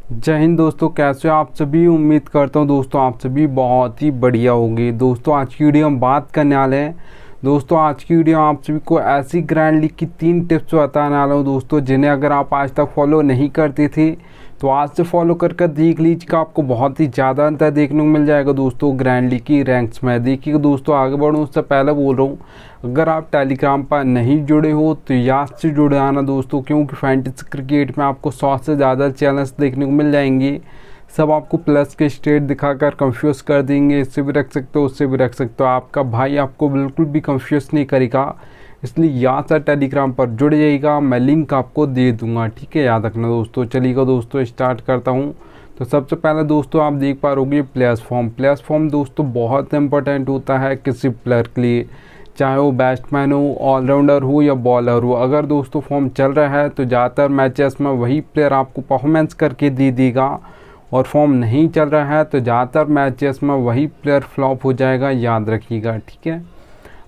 जय हिंद दोस्तों, कैसे हो आप सभी। उम्मीद करता हूँ दोस्तों आप सभी बहुत ही बढ़िया होंगे। दोस्तों आज की वीडियो हम बात करने वाले हैं। दोस्तों आज की वीडियो आप सभी को ऐसी ग्रैंड लीग की 3 टिप्स बताने वाला हूँ दोस्तों, जिन्हें अगर आप आज तक फॉलो नहीं करते थे तो आज से फॉलो कर देख लीजिएगा। आपको बहुत ही ज़्यादा अंतर देखने को मिल जाएगा दोस्तों ग्रैंड लीग की रैंक्स में। देखिए दोस्तों, आगे बढ़ूँ उससे पहले बोल रहा हूँ, अगर आप टेलीग्राम पर नहीं जुड़े हो तो याद से जुड़े आना दोस्तों, क्योंकि फैंटेसी क्रिकेट में आपको 100 से ज़्यादा चैनल्स देखने को मिल जाएंगे। सब आपको प्लस के स्टेट दिखाकर कंफ्यूज कर देंगे। इससे भी रख सकते हो, उससे भी रख सकते हो। आपका भाई आपको बिल्कुल भी कंफ्यूज नहीं करेगा, इसलिए याद से टेलीग्राम पर जुड़ जाइएगा। मैं लिंक आपको दे दूंगा, ठीक है, याद रखना दोस्तों। चलिएगा दोस्तों स्टार्ट करता हूँ। तो सबसे पहले दोस्तों आप देख पा रहोगे प्लेयर्स फॉर्म। प्लेयर्स फॉर्म दोस्तों बहुत इंपॉर्टेंट होता है किसी प्लेयर के लिए, चाहे वो बैट्समैन हो, ऑलराउंडर हो या बॉलर हो। अगर दोस्तों फॉर्म चल रहा है तो ज़्यादातर मैचेस में वही प्लेयर आपको परफॉर्मेंस करके दे देगा, और फॉर्म नहीं चल रहा है तो ज़्यादातर मैचेस में वही प्लेयर फ्लॉप हो जाएगा, याद रखिएगा, ठीक है।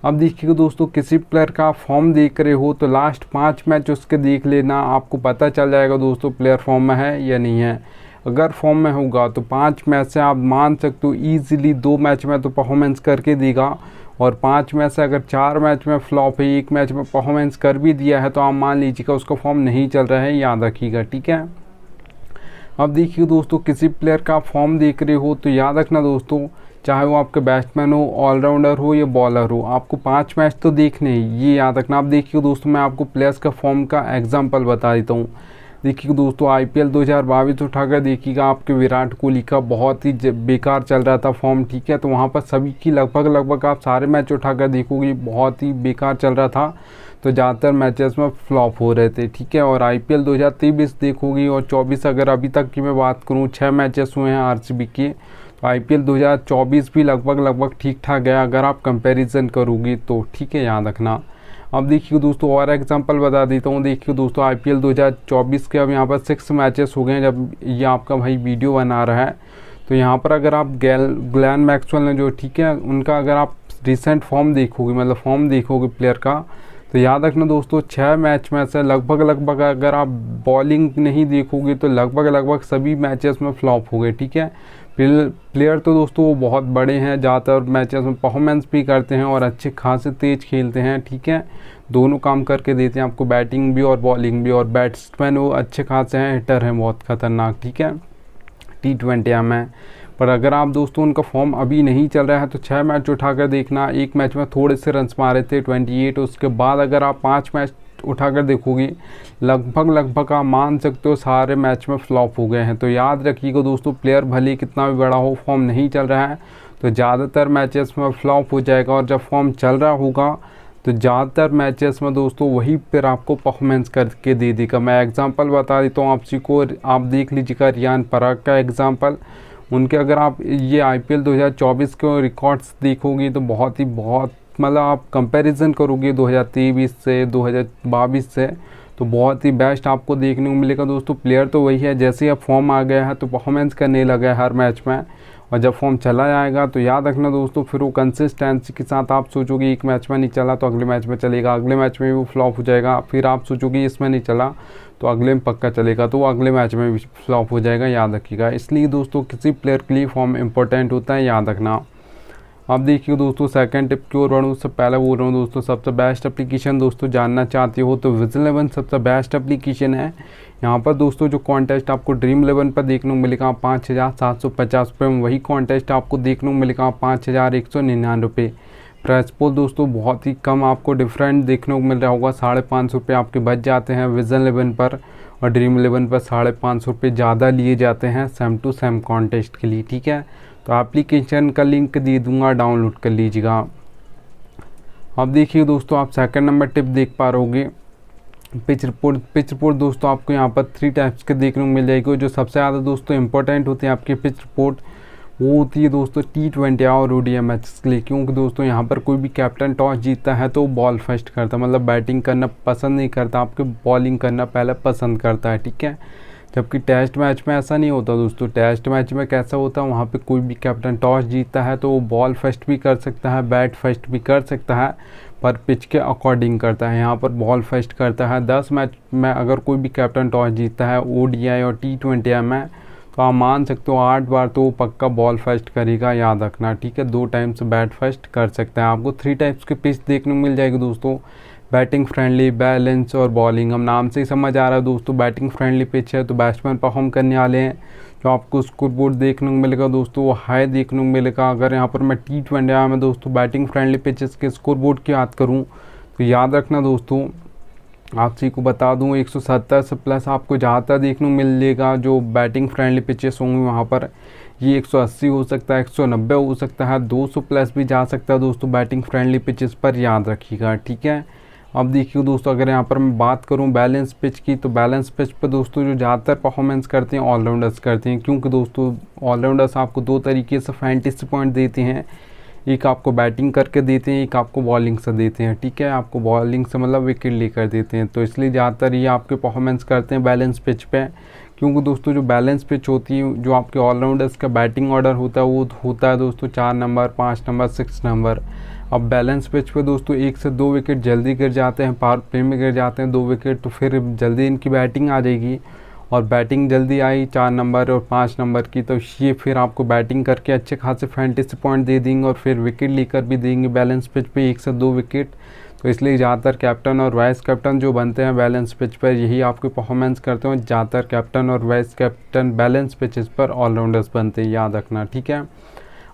अब देखिएगा दोस्तों, किसी प्लेयर का फॉर्म देख रहे हो तो लास्ट 5 मैच उसके देख लेना, आपको पता चल जाएगा दोस्तों प्लेयर फॉर्म में है या नहीं है। अगर फॉर्म में होगा तो 5 मैच से आप मान सकते हो ईजिली 2 मैच में तो परफॉर्मेंस करके देगा, और 5 में से अगर 4 मैच में फ्लॉप है, 1 मैच में परफॉर्मेंस कर भी दिया है, तो आप मान लीजिएगा उसका फॉर्म नहीं चल रहा है, याद रखिएगा, ठीक है। अब देखिए दोस्तों, किसी प्लेयर का फॉर्म देख रहे हो तो याद रखना दोस्तों, चाहे वो आपके बैट्समैन हो, ऑलराउंडर हो या बॉलर हो, आपको 5 मैच तो देखने हैं, ये याद रखना। अब देखिए दोस्तों, मैं आपको प्लेयर्स का फॉर्म का एग्जांपल बता देता हूँ। देखिए दोस्तों, आईपीएल 2022 उठाकर देखिएगा, आपके विराट कोहली का बहुत ही बेकार चल रहा था फॉर्म, ठीक है। तो वहाँ पर सभी की लगभग आप सारे मैच उठाकर देखोगे बहुत ही बेकार चल रहा था, तो ज़्यादातर मैचेस में फ्लॉप हो रहे थे, ठीक है। और आईपीएल 2023 देखोगी और 24, अगर अभी तक की मैं बात करूँ 6 मैचेस हुए हैं आरसीबी के, तो आईपीएल 2024 भी लगभग ठीक ठाक गया अगर आप कंपैरिजन करोगे तो, ठीक है, याद रखना। अब देखिए दोस्तों, और एग्जांपल बता देता हूँ। देखिए दोस्तों, आईपीएल 2024 के अब यहाँ पर 6 मैचेस हो गए हैं जब ये आपका भाई वीडियो बना रहा है। तो यहाँ पर अगर आप ग्लेन मैक्सवेल ने जो, ठीक है, उनका अगर आप रिसेंट फॉर्म देखोगे, मतलब फॉर्म देखोगे प्लेयर का, तो याद रखना दोस्तों 6 मैच में से लगभग अगर आप बॉलिंग नहीं देखोगे तो लगभग सभी मैचेस में फ्लॉप हो गए, ठीक है। प्लेयर तो दोस्तों वो बहुत बड़े हैं, ज़्यादातर मैचेस में परफॉर्मेंस भी करते हैं और अच्छे खासे तेज खेलते हैं, ठीक है। दोनों काम करके देते हैं आपको, बैटिंग भी और बॉलिंग भी। और बैट्समैन वो अच्छे खासे हैं, हिटर हैं बहुत खतरनाक, ठीक है, T20 में। पर अगर आप दोस्तों उनका फॉर्म अभी नहीं चल रहा है तो 6 मैच उठाकर देखना। 1 मैच में थोड़े से रन्स मारे थे 28, उसके बाद अगर आप 5 मैच उठाकर देखोगे लगभग आप मान सकते हो सारे मैच में फ्लॉप हो गए हैं। तो याद रखिएगा दोस्तों, प्लेयर भले कितना भी बड़ा हो, फॉर्म नहीं चल रहा है तो ज़्यादातर मैचेस में फ्लॉप हो जाएगा, और जब फॉर्म चल रहा होगा तो ज़्यादातर मैचेस में दोस्तों वही प्लेयर आपको परफॉर्मेंस करके दे देगा। मैं एग्जांपल बता देता हूँ आपसी को, आप देख लीजिएगा रियान पराग का एग्जांपल। उनके अगर आप ये आईपीएल 2024 के रिकॉर्ड्स देखोगे तो बहुत मतलब आप कंपैरिजन करोगे 2023 से 2022 से, तो बहुत ही बेस्ट आपको देखने को मिलेगा दोस्तों। प्लेयर तो वही है, जैसे ही अब फॉर्म आ गया है तो परफॉर्मेंस करने लगा है हर मैच में, और जब फॉर्म चला जाएगा तो याद रखना दोस्तों फिर वो कंसिस्टेंसी के साथ, आप सोचोगे एक मैच में नहीं चला तो अगले मैच में चलेगा, अगले मैच में भी वो फ्लॉप हो जाएगा, फिर आप सोचोगे इसमें नहीं चला तो अगले में पक्का चलेगा, तो वो अगले मैच में भी फ्लॉप हो जाएगा, याद रखिएगा। इसलिए दोस्तों किसी प्लेयर के लिए फॉर्म इंपॉर्टेंट होता है, याद रखना। अब देखिए दोस्तों, सेकंड टिप की ओर बढ़ूँ उससे पहले बोल रहा हूँ दोस्तों, सबसे बेस्ट एप्लीकेशन दोस्तों जानना चाहते हो तो विजन 11 सबसे बेस्ट एप्लीकेशन है। यहाँ पर दोस्तों जो कॉन्टेस्ट आपको ड्रीम 11 पर देखने को मिलेगा 5,750 रुपये में, वही कॉन्टेस्ट आपको देखने को मिलेगा 5,199 रुपये। प्राइस पोल दोस्तों बहुत ही कम आपको डिफरेंट देखने को मिल रहा होगा, 550 रुपये आपके बच जाते हैं विजन 11 पर, और ड्रीम 11 पर 550 रुपये ज़्यादा लिए जाते हैं सेम टू सेम कॉन्टेस्ट के लिए, ठीक है। तो एप्लीकेशन का लिंक दे दूंगा, डाउनलोड कर लीजिएगा। अब देखिए दोस्तों, आप सेकंड नंबर टिप देख पा रहोगे पिच रिपोर्ट दोस्तों आपको यहाँ पर 3 टाइप्स के देखने को मिल जाएगी। जो सबसे ज़्यादा दोस्तों इंपॉर्टेंट होते हैं आपकी पिच रिपोर्ट, वो होती है दोस्तों T20 और ओडीआई मैचेस के लिए, क्योंकि दोस्तों यहाँ पर कोई भी कैप्टन टॉस जीतता है तो बॉल फर्स्ट करता है, मतलब बैटिंग करना पसंद नहीं करता, आपके बॉलिंग करना पहले पसंद करता है, ठीक है। जबकि टेस्ट मैच में ऐसा नहीं होता दोस्तों। टेस्ट मैच में कैसा होता है, वहाँ पे कोई भी कैप्टन टॉस जीतता है तो वो बॉल फर्स्ट भी कर सकता है, बैट फर्स्ट भी कर सकता है, पर पिच के अकॉर्डिंग करता है। यहाँ पर बॉल फर्स्ट करता है। 10 मैच में अगर कोई भी कैप्टन टॉस जीतता है ओडीआई और T20 में, तो आप मान सकते हो 8 बार तो वो पक्का बॉल फर्स्ट करेगा, याद रखना, ठीक है। 2 टाइम्स बैट फर्स्ट कर सकते हैं। आपको 3 टाइप्स के पिच देखने को मिल जाएगी दोस्तों, बैटिंग फ्रेंडली, बैलेंस और बॉलिंग। हम नाम से ही समझ आ रहा है दोस्तों, बैटिंग फ्रेंडली पिच है तो बैट्समैन परफॉर्म करने वाले हैं। जो आपको स्कोर बोर्ड देखने को मिलेगा दोस्तों वो हाई देखने को मिलेगा। अगर यहाँ पर मैं T20 में दोस्तों बैटिंग फ्रेंडली पिचेस के स्कोर बोर्ड की बात करूँ तो याद रखना दोस्तों, आप सभी को बता दूं 170 से प्लस आपको ज़्यादातर देखने को मिलेगा। जो बैटिंग फ्रेंडली पिचेस होंगे वहाँ पर ये 180 हो सकता है, 190 हो सकता है, 200 प्लस भी जा सकता है दोस्तों बैटिंग फ्रेंडली पिचेस पर, याद रखिएगा, ठीक है। अब देखिए दोस्तों, अगर यहाँ पर मैं बात करूँ बैलेंस पिच की तो बैलेंस पिच पर दोस्तों जो ज़्यादातर परफॉर्मेंस करते हैं ऑलराउंडर्स करते हैं, क्योंकि दोस्तों ऑलराउंडर्स आपको 2 तरीके से फैंटेसी पॉइंट देते हैं। एक आपको बैटिंग करके देते हैं, एक आपको बॉलिंग से देते हैं, ठीक है। आपको बॉलिंग से मतलब विकेट लेकर देते हैं, तो इसलिए ज़्यादातर ये आपके परफॉर्मेंस करते हैं बैलेंस पिच पे। क्योंकि दोस्तों जो बैलेंस पिच होती है, जो आपके ऑलराउंडर्स का बैटिंग ऑर्डर होता है वो होता है दोस्तों 4 नंबर, 5 नंबर, 6 नंबर। अब बैलेंस पिच पे दोस्तों 1 से 2 विकेट जल्दी गिर जाते हैं, पावर प्ले में गिर जाते हैं 2 विकेट, तो फिर जल्दी इनकी बैटिंग आ जाएगी। और बैटिंग जल्दी आई 4 नंबर और 5 नंबर की, तो ये फिर आपको बैटिंग करके अच्छे खासे फैंटेसी पॉइंट दे देंगे और फिर विकेट लेकर भी देंगे बैलेंस पिच पे 1 से 2 विकेट। तो इसलिए ज़्यादातर कैप्टन और वाइस कैप्टन जो बनते हैं बैलेंस पिच पर यही आपकी परफॉर्मेंस करते हैं। ज़्यादातर कैप्टन और वाइस कैप्टन बैलेंस पिचेस पर ऑलराउंडर्स बनते हैं, याद रखना, ठीक है।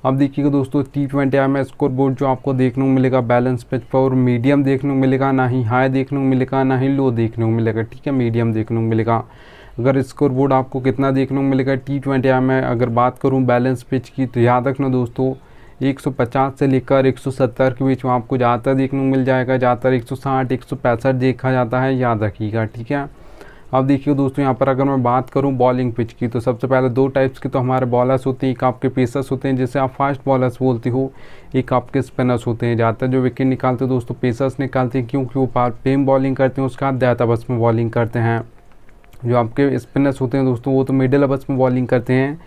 अब देखिएगा दोस्तों T20 में स्कोर बोर्ड जो आपको देखने को मिलेगा बैलेंस पिच पर, और मीडियम देखने को मिलेगा, ना ही हाई देखने को मिलेगा, ना ही लो देखने को मिलेगा, ठीक है, मीडियम देखने को मिलेगा। अगर स्कोर बोर्ड आपको कितना देखने को मिलेगा T20 में अगर बात करूं बैलेंस पिच की तो याद रखना दोस्तों 150 से लेकर 170 के बीच में आपको ज़्यादातर देखने को मिल जाएगा। ज़्यादातर 160, 165 देखा जाता है, याद रखिएगा, ठीक है। अब देखिए दोस्तों, यहाँ पर अगर मैं बात करूं बॉलिंग पिच की तो सबसे पहले 2 टाइप्स के तो हमारे बॉलर्स होते हैं। एक आपके पेसर्स होते हैं जिसे आप फास्ट बॉलर्स बोलते हो, एक आपके स्पिनर्स होते हैं। ज़्यादातर जो विकेट निकालते हैं दोस्तों पेसर्स निकालते हैं, क्योंकि वो पावर प्ले में बॉलिंग करते हैं, उसके बाद डेथ ओवर्स में बॉलिंग करते हैं। जो आपके स्पिनर्स होते हैं दोस्तों वो तो मिडिल ओवर्स में बॉलिंग करते हैं,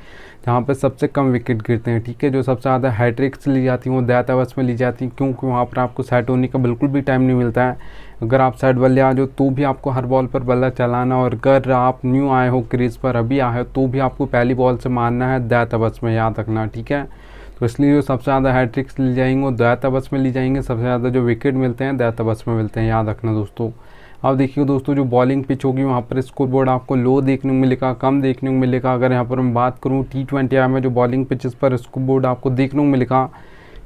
जहाँ पे सबसे कम विकेट गिरते हैं, ठीक है। जो सबसे ज़्यादा हैट्रिक्स ली जाती हैं वो डेथ ओवर्स में ली जाती हैं, क्योंकि वहाँ पर आपको सेट होने का बिल्कुल भी टाइम नहीं मिलता है। अगर आप सेट बल्ले आ जाओ तो भी आपको हर बॉल पर बल्ला चलाना, और अगर आप न्यू आए हो क्रीज पर अभी आए हो तो भी आपको पहली बॉल से मारना है डेथ ओवर्स में, याद रखना, ठीक है। तो इसलिए जो सबसे ज़्यादा हैट्रिक्स ली जाएंगे वो डेथ ओवर्स में ली जाएंगे, सबसे ज़्यादा जो विकेट मिलते हैं डेथ ओवर्स में मिलते हैं, याद रखना दोस्तों। अब देखिए दोस्तों, जो बॉलिंग पिच होगी वहाँ पर स्कोर बोर्ड आपको लो देखने को मिलेगा, कम देखने को मिलेगा। अगर यहाँ पर मैं बात करूँ T20 में जो बॉलिंग पिचेस पर स्कोर बोर्ड आपको देखने को मिलेगा,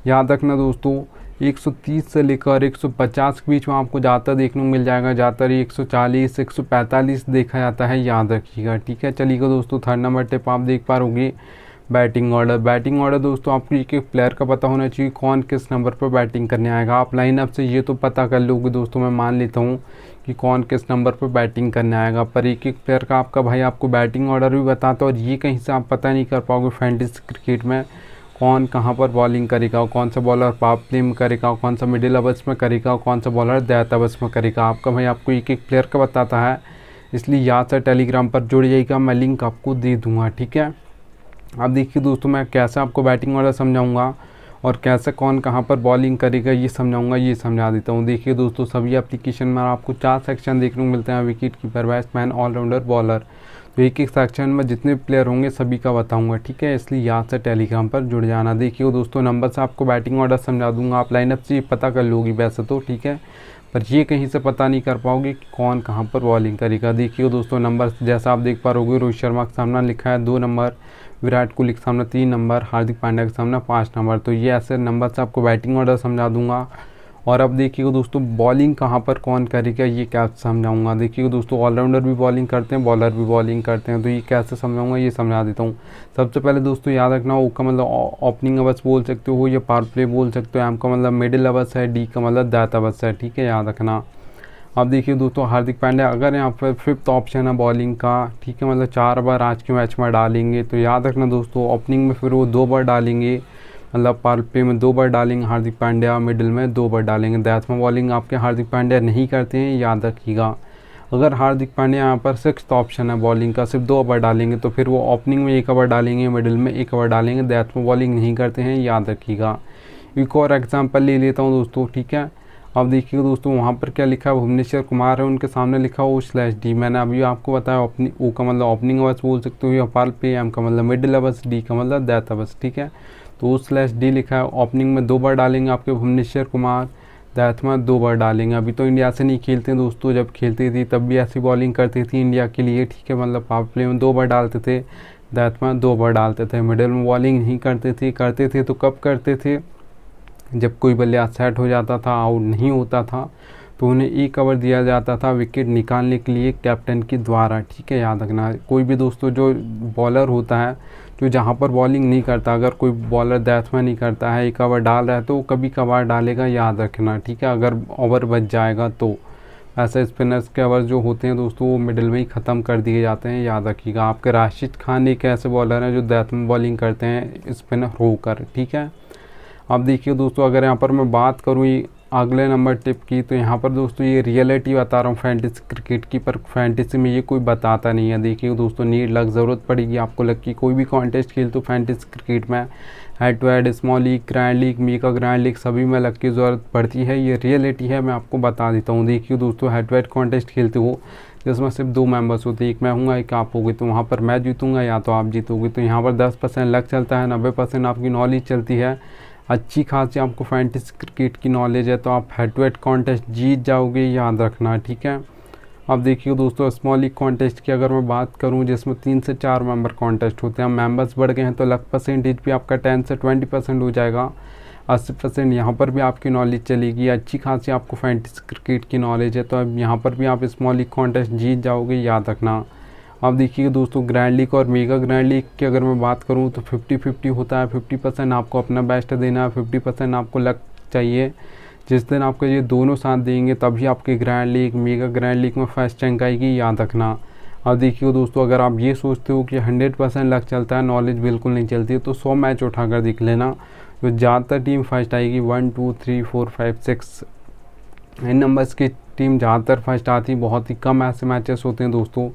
याद रखना दोस्तों 130 से लेकर 150 के बीच में आपको ज़्यादातर देखने को मिल जाएगा। ज़्यादातर 140, 145 देखा जाता है, याद रखिएगा, ठीक है। चलिएगा दोस्तों, 3rd नंबर टिप आप देख पा रहोगे बैटिंग ऑर्डर। बैटिंग ऑर्डर दोस्तों आपको एक एक प्लेयर का पता होना चाहिए कौन किस नंबर पर बैटिंग करने आएगा। आप लाइनअप से ये तो पता कर लोगे दोस्तों, मैं मान लेता हूँ कि कौन किस नंबर पर बैटिंग करने आएगा, पर एक एक प्लेयर का आपका भाई आपको बैटिंग ऑर्डर भी बताता है, और ये कहीं से आप पता नहीं कर पाओगे फैंटेसी क्रिकेट में कौन कहाँ पर बॉलिंग करेगा, कौन सा बॉलर पावर प्ले में करेगा, कौन सा मिडिल ओवर्स में करेगा, कौन सा बॉलर डेथ ओवर्स में करेगा। आपका भाई आपको एक एक प्लेयर का बताता है, इसलिए याद से टेलीग्राम पर जुड़ जाइएगा, मैं लिंक आपको दे दूँगा, ठीक है। अब देखिए दोस्तों, मैं कैसे आपको बैटिंग ऑर्डर समझाऊंगा और कैसे कौन कहां पर बॉलिंग करेगा ये समझाऊंगा, ये समझा देता हूं। देखिए दोस्तों, सभी एप्लीकेशन में आपको 4 सेक्शन देखने को मिलते हैं, wicket keeper, batsman, allrounder, bowler. तो एक एक सेक्शन में जितने प्लेयर होंगे सभी का बताऊंगा, ठीक है। इसलिए याद से टेलीग्राम पर जुड़ जाना। देखिए दोस्तों, नंबर से आपको बैटिंग ऑर्डर समझा दूंगा, आप लाइनअप से पता कर लोगी वैसे तो, ठीक है, पर ये कहीं से पता नहीं कर पाओगे कि कौन कहाँ पर बॉलिंग करेगा। देखिए दोस्तों, नंबर जैसा आप देख पा रहोगे, रोहित शर्मा का सामना लिखा है 2 नंबर, विराट कोहली के सामने 3 नंबर, हार्दिक पांड्या के सामने 5 नंबर। तो ये ऐसे नंबर से आपको बैटिंग ऑर्डर समझा दूंगा। और अब देखिएगा दोस्तों, बॉलिंग कहाँ पर कौन करेगा ये कैसे समझाऊंगा। देखिएगा दोस्तों, ऑलराउंडर भी बॉलिंग करते हैं, बॉलर भी बॉलिंग करते हैं, तो ये कैसे समझाऊंगा ये समझा देता हूँ। सबसे पहले दोस्तों याद रखना, ओ का मतलब ओपनिंग ओवर्स बोल सकते हो, या पावर प्ले बोल सकते हो, एम का मतलब मिडिल ओवर्स है, डी का मतलब डेथ ओवर्स है, ठीक है, याद रखना। अब देखिए दोस्तों, हार्दिक पांड्या अगर यहाँ पर 5th ऑप्शन है बॉलिंग का, ठीक है, मतलब 4 बार आज के मैच में डालेंगे, तो याद रखना दोस्तों ओपनिंग में फिर वो 2 बार डालेंगे, मतलब पावर प्ले में 2 बार डालेंगे हार्दिक पांड्या, मिडिल में 2 बार डालेंगे। डेथ में बॉलिंग आपके हार्दिक पांड्या नहीं करते हैं, याद रखिएगा। अगर हार्दिक पांड्या यहाँ पर 6th ऑप्शन है बॉलिंग का, सिर्फ 2 ओवर डालेंगे, तो फिर वो ओपनिंग में 1 ओवर डालेंगे, मिडिल में 1 ओवर डालेंगे, डेथ में बॉलिंग नहीं करते हैं, याद रखिएगा। एक और एग्जाम्पल ले लेता हूँ दोस्तों, ठीक है। अब देखिए दोस्तों वहाँ पर क्या लिखा है, भुवनेश्वर कुमार है, उनके सामने लिखा हो /D। मैंने अभी आपको बताया ओ का मतलब ओपनिंग अवर्स बोल सकते हो, अपाल पे, एम का मतलब मिडिल अवर्स, डी का मतलब डेथ अवर्स, ठीक है। तो /D लिखा है। ओपनिंग में 2 बार डालेंगे आपके भुवनेश्वर कुमार, डेथ में 2 बार डालेंगे। अभी तो इंडिया से नहीं खेलते हैं दोस्तों, जब खेलती थी तब भी ऐसी बॉलिंग करती थी इंडिया के लिए, ठीक है। मतलब पावर प्ले में 2 बार डालते थे, डेथ में 2 बार डालते थे। मिडिल में बॉलिंग नहीं करते थे तो कब करते थे, जब कोई बल्लेबाज सेट हो जाता था, आउट नहीं होता था, तो उन्हें 1 ओवर दिया जाता था विकेट निकालने के लिए कैप्टन के द्वारा, ठीक है। याद रखना, कोई भी दोस्तों जो बॉलर होता है जो जहाँ पर बॉलिंग नहीं करता, अगर कोई बॉलर डेथ में नहीं करता है, 1 ओवर डाल रहा है तो वो कभी कभार डालेगा, याद रखना, ठीक है। अगर ओवर बच जाएगा तो ऐसे स्पिनर्स के ओवर जो होते हैं दोस्तों वो मिडिल में ही ख़त्म कर दिए जाते हैं, याद रखिएगा। आपके राशिद खान एक ऐसे बॉलर हैं जो डेथ में बॉलिंग करते हैं स्पिनर होकर, ठीक है। अब देखिए दोस्तों अगर यहाँ पर मैं बात करूँ अगले नंबर टिप की, तो यहाँ पर दोस्तों ये रियलिटी बता रहा हूँ फैंटेसी क्रिकेट की, पर फैंटेसी में ये कोई बताता नहीं है। देखिए दोस्तों नीड लक ज़रूरत पड़ेगी आपको लक की, कोई भी कॉन्टेस्ट खेल तो फैंटेसी क्रिकेट में head to head, small league, grand league, mega grand league, सभी में लक की ज़रूरत पड़ती है। ये रियलिटी है, मैं आपको बता देता हूँ। देखिए दोस्तों हेड टू हेड कॉन्टेस्ट खेलते हो जिसमें सिर्फ 2 मेंबर्स होते हैं, एक मैं हूँ एक आप होगी, तो वहाँ पर मैं जीतूँगा या तो आप जीतोगे। तो यहाँ पर 10% लक चलता है, 90% आपकी नॉलेज चलती है। अच्छी खासी आपको फैंटेसी क्रिकेट की नॉलेज है तो आप हेड टू हेड कॉन्टेस्ट जीत जाओगे, याद रखना, ठीक है। अब देखिए दोस्तों स्मॉल लीग कॉन्टेस्ट की अगर मैं बात करूं जिसमें 3 से 4 मेंबर कॉन्टेस्ट होते हैं, मेंबर्स बढ़ गए हैं तो लक परसेंटेज भी आपका 10 से 20% हो जाएगा, 80% यहाँ पर भी आपकी नॉलेज चलेगी। अच्छी खासी आपको फैंटेसी क्रिकेट की नॉलेज है तो अब यहाँ पर भी आप स्मॉल लीग कॉन्टेस्ट जीत जाओगे, याद रखना। अब देखिए दोस्तों ग्रैंड लीग और मेगा ग्रैंड लीग की अगर मैं बात करूं तो 50-50 होता है। 50% आपको अपना बेस्ट देना है, 50% आपको लक चाहिए। जिस दिन आपको ये दोनों साथ देंगे तभी आपकी grand league, mega grand league में फर्स्ट रैंक आएगी, याद रखना। अब देखिए दोस्तों अगर आप ये सोचते हो कि 100% लक चलता है, नॉलेज बिल्कुल नहीं चलती है, तो 100 मैच उठाकर देख लेना। तो ज़्यादातर टीम फर्स्ट आएगी, 1 2 3 4 5 6 इन नंबर्स की टीम ज़्यादातर फर्स्ट आती है। बहुत ही कम ऐसे मैचेस होते हैं दोस्तों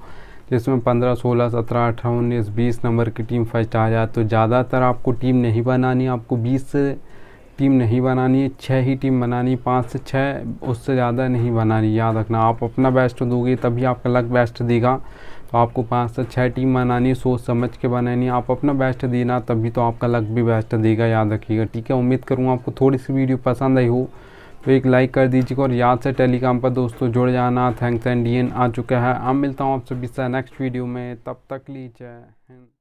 जिसमें 15 16 17 18 19 20 नंबर की टीम फर्स्ट आ जाए। तो ज़्यादातर आपको टीम नहीं बनानी, आपको 20 से टीम नहीं बनानी है, 6 ही टीम बनानी, 5 से 6, उससे ज़्यादा नहीं बनानी, याद रखना। आप अपना बेस्ट दोगे तभी आपका लक बेस्ट देगा, तो आपको 5 से 6 टीम बनानी, सोच समझ के बनानी। आप अपना बेस्ट देना तभी तो आपका लक भी बेस्ट देगा, याद रखिएगा, ठीक है। उम्मीद करूँगा आपको थोड़ी सी वीडियो पसंद आई हो तो एक लाइक कर दीजिएगा और याद से टेलीग्राम पर दोस्तों जुड़ जाना। थैंक्स एंड DN आ चुका है। अब मिलता हूँ आप सभी से नेक्स्ट वीडियो में, तब तक लीजिए।